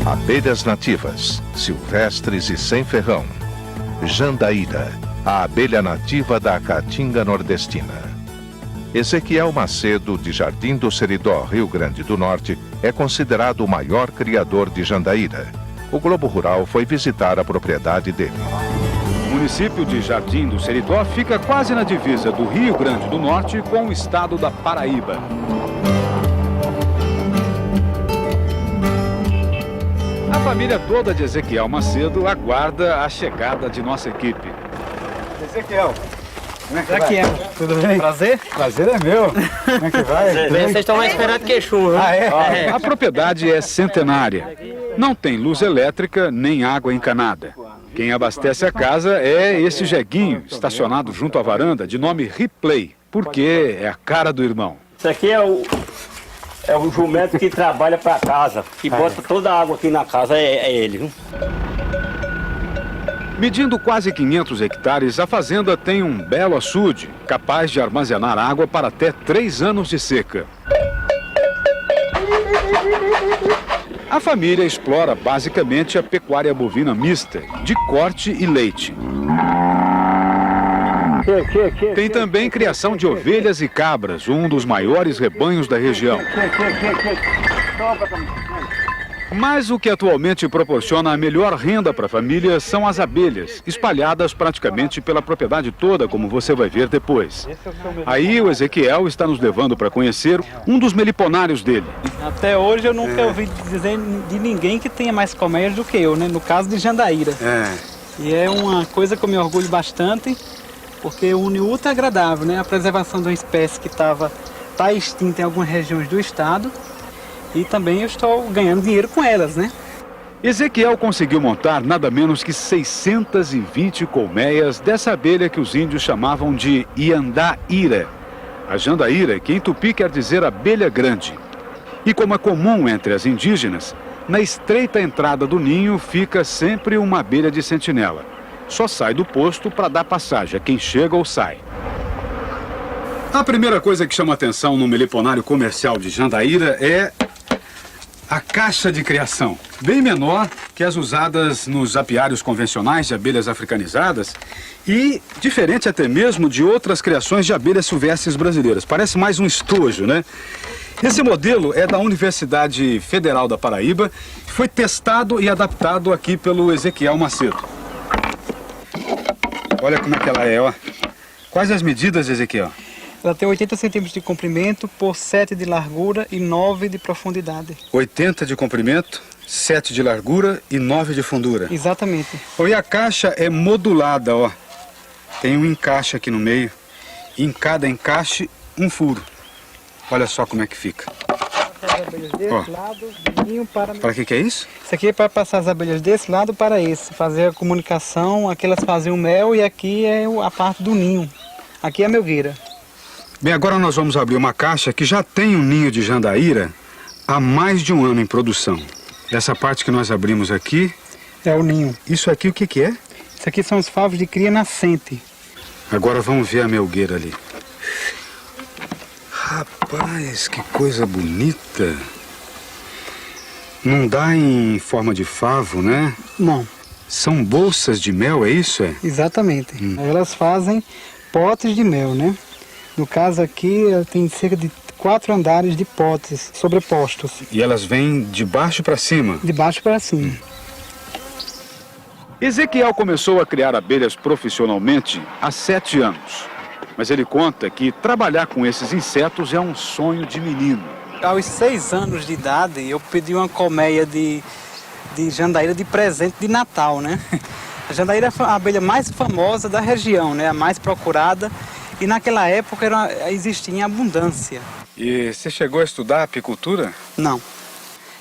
Abelhas nativas, silvestres e sem ferrão. Jandaíra, a abelha nativa da Caatinga nordestina. Ezequiel Macedo, de Jardim do Seridó, Rio Grande do Norte, é considerado o maior criador de jandaíra. O Globo Rural foi visitar a propriedade dele. O município de Jardim do Seridó fica quase na divisa do Rio Grande do Norte com o estado da Paraíba. A família toda de Ezequiel Macedo aguarda a chegada de nossa equipe. Ezequiel, como é que Ezequiel, vai? Tudo bem? Prazer? Prazer é meu. Como é que vai? Vocês estão mais esperando que chuva. Ah, é? A propriedade é centenária. Não tem luz elétrica nem água encanada. Quem abastece a casa é esse jeguinho, estacionado junto à varanda, de nome Replay, porque é a cara do irmão. Isso aqui é o jumento que trabalha para casa, que bota toda a água aqui na casa, é ele, viu? Medindo quase 500 hectares, a fazenda tem um belo açude, capaz de armazenar água para até 3 anos de seca. A família explora basicamente a pecuária bovina mista, de corte e leite. Tem também criação de ovelhas e cabras, um dos maiores rebanhos da região. Mas o que atualmente proporciona a melhor renda para a família são as abelhas, espalhadas praticamente pela propriedade toda, como você vai ver depois. Aí o Ezequiel está nos levando para conhecer um dos meliponários dele. Até hoje eu nunca ouvi dizer de ninguém que tenha mais colmeias do que eu, né? No caso de jandaíra. E é uma coisa que eu me orgulho bastante, porque une o útil agradável, né? A preservação de uma espécie que está extinta em algumas regiões do estado. E também eu estou ganhando dinheiro com elas, né? Ezequiel conseguiu montar nada menos que 620 colmeias dessa abelha que os índios chamavam de Iandaíra. A jandaíra, que em tupi quer dizer abelha grande. E como é comum entre as indígenas, na estreita entrada do ninho fica sempre uma abelha de sentinela. Só sai do posto para dar passagem a quem chega ou sai. A primeira coisa que chama atenção no meliponário comercial de jandaíra é a caixa de criação, bem menor que as usadas nos apiários convencionais de abelhas africanizadas e diferente até mesmo de outras criações de abelhas silvestres brasileiras. Parece mais um estojo, né? Esse modelo é da Universidade Federal da Paraíba, foi testado e adaptado aqui pelo Ezequiel Macedo. Olha como é que ela é, ó. Quais as medidas, Ezequiel? Ela tem 80 centímetros de comprimento por 7 de largura e 9 de profundidade. 80 de comprimento, 7 de largura e 9 de fundura. Exatamente. E a caixa é modulada, ó. Tem um encaixe aqui no meio. E em cada encaixe, um furo. Olha só como é que fica. As abelhas desse lado, do ninho para... Para que é isso? Isso aqui é para passar as abelhas desse lado para esse. Fazer a comunicação, aqui elas fazem o mel e aqui é a parte do ninho. Aqui é a melgueira. Bem, agora nós vamos abrir uma caixa que já tem um ninho de jandaíra há mais de um ano em produção. Essa parte que nós abrimos aqui... É o ninho. Isso aqui o que que é? Isso aqui são os favos de cria nascente. Agora vamos ver a melgueira ali. Rapaz, que coisa bonita. Não dá em forma de favo, né? Não. São bolsas de mel, é isso? Exatamente. Elas fazem potes de mel, né? No caso aqui, tem cerca de 4 andares de potes sobrepostos. E elas vêm de baixo para cima? De baixo para cima. Ezequiel começou a criar abelhas profissionalmente há 7 anos. Mas ele conta que trabalhar com esses insetos é um sonho de menino. Aos 6 anos de idade, eu pedi uma colmeia de jandaíra de presente de Natal, né? A jandaíra é a abelha mais famosa da região, né? A mais procurada. E naquela época existia em abundância. E você chegou a estudar apicultura? Não.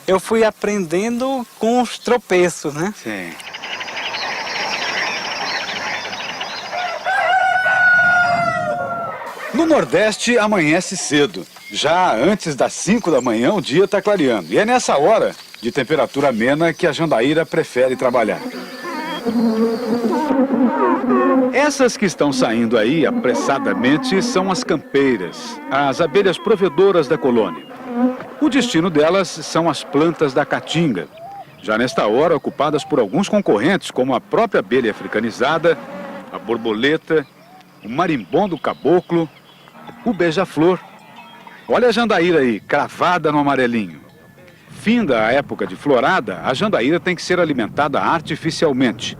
Eu fui aprendendo com os tropeços, né? Sim. No Nordeste amanhece cedo. Já antes das 5 da manhã o dia está clareando. E é nessa hora de temperatura amena que a jandaíra prefere trabalhar. Essas que estão saindo aí apressadamente são as campeiras, as abelhas provedoras da colônia. O destino delas são as plantas da caatinga. já nesta hora ocupadas por alguns concorrentes, como a própria abelha africanizada, a borboleta, o marimbondo caboclo, o beija-flor. Olha a jandaíra aí, cravada no amarelinho. Finda a época de florada, a jandaíra tem que ser alimentada artificialmente,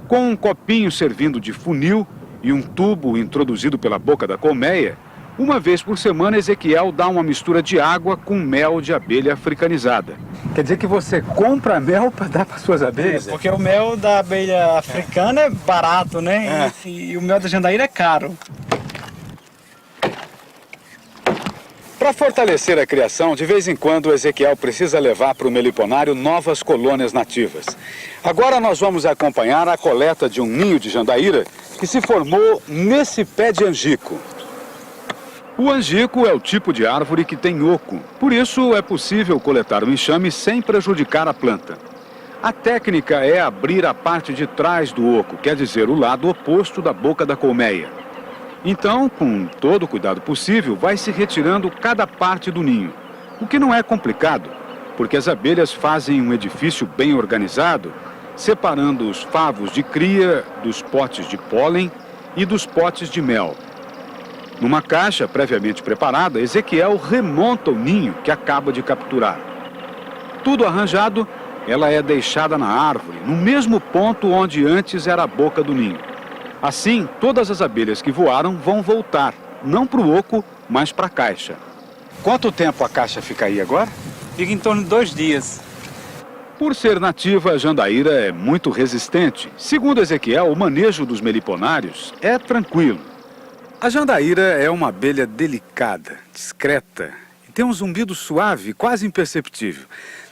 com um copinho servindo de funil e um tubo introduzido pela boca da colmeia. Uma vez por semana, Ezequiel dá uma mistura de água com mel de abelha africanizada. Quer dizer que você compra mel para dar para suas abelhas? Porque o mel da abelha africana é barato, né? E o mel da jandaíra é caro. Para fortalecer a criação, de vez em quando o Ezequiel precisa levar para o meliponário novas colônias nativas. Agora nós vamos acompanhar a coleta de um ninho de jandaíra que se formou nesse pé de angico. O angico é o tipo de árvore que tem oco, por isso é possível coletar o enxame sem prejudicar a planta. A técnica é abrir a parte de trás do oco, quer dizer, o lado oposto da boca da colmeia. Então, com todo o cuidado possível, vai se retirando cada parte do ninho, o que não é complicado, porque as abelhas fazem um edifício bem organizado, separando os favos de cria dos potes de pólen e dos potes de mel. Numa caixa previamente preparada, Ezequiel remonta o ninho que acaba de capturar. Tudo arranjado, ela é deixada na árvore, no mesmo ponto onde antes era a boca do ninho. Assim, todas as abelhas que voaram vão voltar, não para o oco, mas para a caixa. Quanto tempo a caixa fica aí agora? Fica em torno de 2 dias. Por ser nativa, a jandaíra é muito resistente. Segundo Ezequiel, o manejo dos meliponários é tranquilo. A jandaíra é uma abelha delicada, discreta e tem um zumbido suave, quase imperceptível.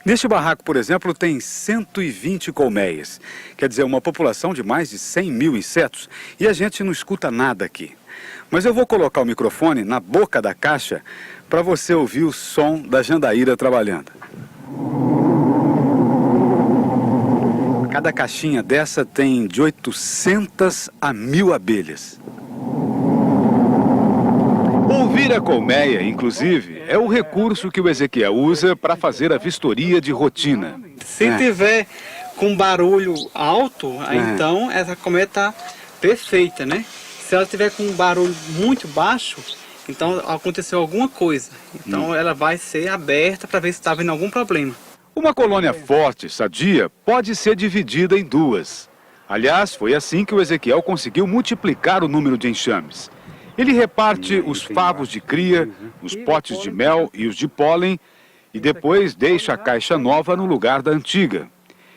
Neste barraco, por exemplo, tem 120 colmeias, quer dizer, uma população de mais de 100 mil insetos, e a gente não escuta nada aqui. Mas eu vou colocar o microfone na boca da caixa para você ouvir o som da jandaíra trabalhando. Cada caixinha dessa tem de 800 a 1000 abelhas. Ouvir a colmeia, inclusive, é o recurso que o Ezequiel usa para fazer a vistoria de rotina. Se tiver com barulho alto, aí então essa colmeia está perfeita, né? Se ela tiver com um barulho muito baixo, então aconteceu alguma coisa. Então ela vai ser aberta para ver se está havendo algum problema. Uma colônia forte, sadia, pode ser dividida em duas. Aliás, foi assim que o Ezequiel conseguiu multiplicar o número de enxames. Ele reparte os favos de cria, os potes de mel e os de pólen e depois deixa a caixa nova no lugar da antiga.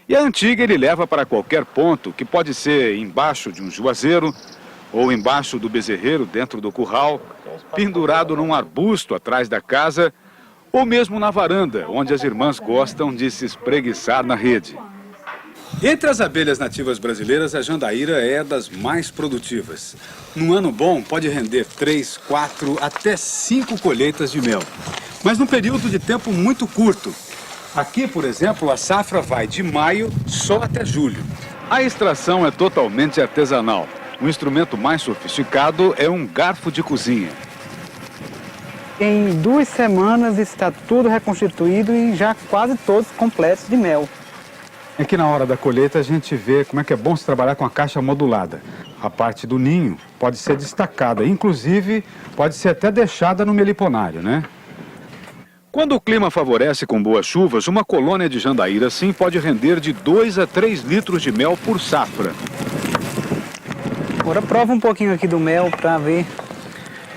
E a antiga ele leva para qualquer ponto, que pode ser embaixo de um juazeiro ou embaixo do bezerreiro dentro do curral, pendurado num arbusto atrás da casa ou mesmo na varanda, onde as irmãs gostam de se espreguiçar na rede. Entre as abelhas nativas brasileiras, a jandaíra é das mais produtivas. Num ano bom, pode render 3, 4, até 5 colheitas de mel. Mas num período de tempo muito curto. Aqui, por exemplo, a safra vai de maio só até julho. A extração é totalmente artesanal. O instrumento mais sofisticado é um garfo de cozinha. Em 2 semanas está tudo reconstituído e já quase todos completos de mel. Aqui na hora da colheita a gente vê como é que é bom se trabalhar com a caixa modulada. A parte do ninho pode ser destacada, inclusive pode ser até deixada no meliponário, né? Quando o clima favorece com boas chuvas, uma colônia de jandaíra assim pode render de 2 a 3 litros de mel por safra. Agora prova um pouquinho aqui do mel para ver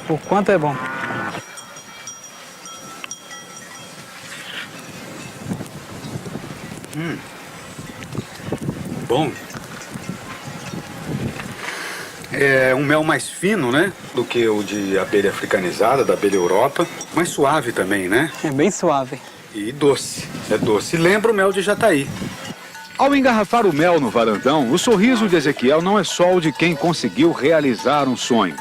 o quanto é bom. Bom. É um mel mais fino, né? Do que o de abelha africanizada, da abelha Europa. Mais suave também, né? É bem suave. E doce. É doce. Lembra o mel de Jataí. Ao engarrafar o mel no varandão, o sorriso de Ezequiel não é só o de quem conseguiu realizar um sonho.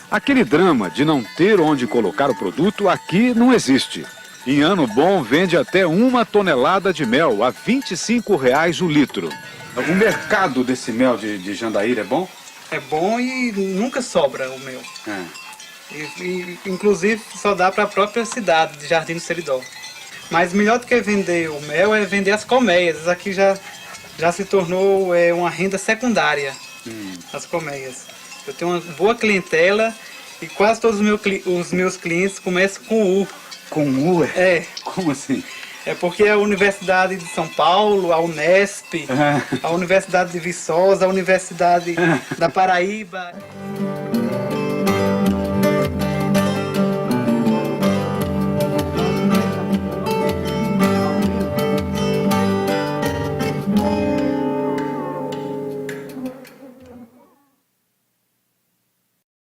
Aquele drama de não ter onde colocar o produto aqui não existe. Em ano bom, vende até 1 tonelada de mel a R$ 25,00 o litro. O mercado desse mel de jandaíra é bom? É bom e nunca sobra o mel. Inclusive só dá para a própria cidade de Jardim do Seridó. Mas melhor do que vender o mel é vender as colmeias. Isso aqui já se tornou uma renda secundária, as colmeias. Eu tenho uma boa clientela e quase todos os meus clientes começam com U. Com U? É. Como assim? É porque a Universidade de São Paulo, a Unesp, a Universidade de Viçosa, a Universidade da Paraíba...